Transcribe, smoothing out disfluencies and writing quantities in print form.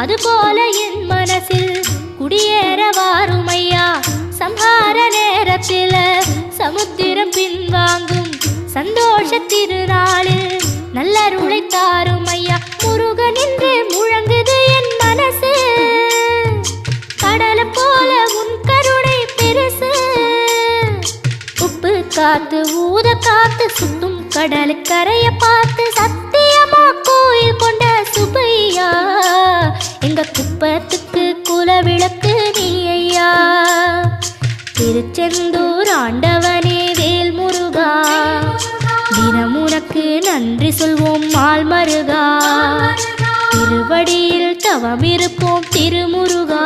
அதுபோல என் மனசில் குடியேற வாருமையா. சம்ஹார நேரத்தில் சமுத்திரம் பின்வாங்கும் சந்தோஷ திருநாளில் நல்லருளை தாருமையா. முருகன் என்று முழங்குது என் மனசு, கடலை போல உன் கருணை பெருசு. உப்பு காத்து ஊத காத்து சுத்தும் கடலுக்கரைய பார்த்து சத்தியமா கோயில் கொண்ட சுப்பையா. எங்க குப்பத்துக்கு குலவிளக்கு நீ ஐயா. திருச்செந்தூர் ஆண்டவனே வேல் முருகா, தினம் உனக்கு நன்றி சொல்வோம் மால் மருகா. திருவடியில் தவம் இருப்போம் திருமுருகா.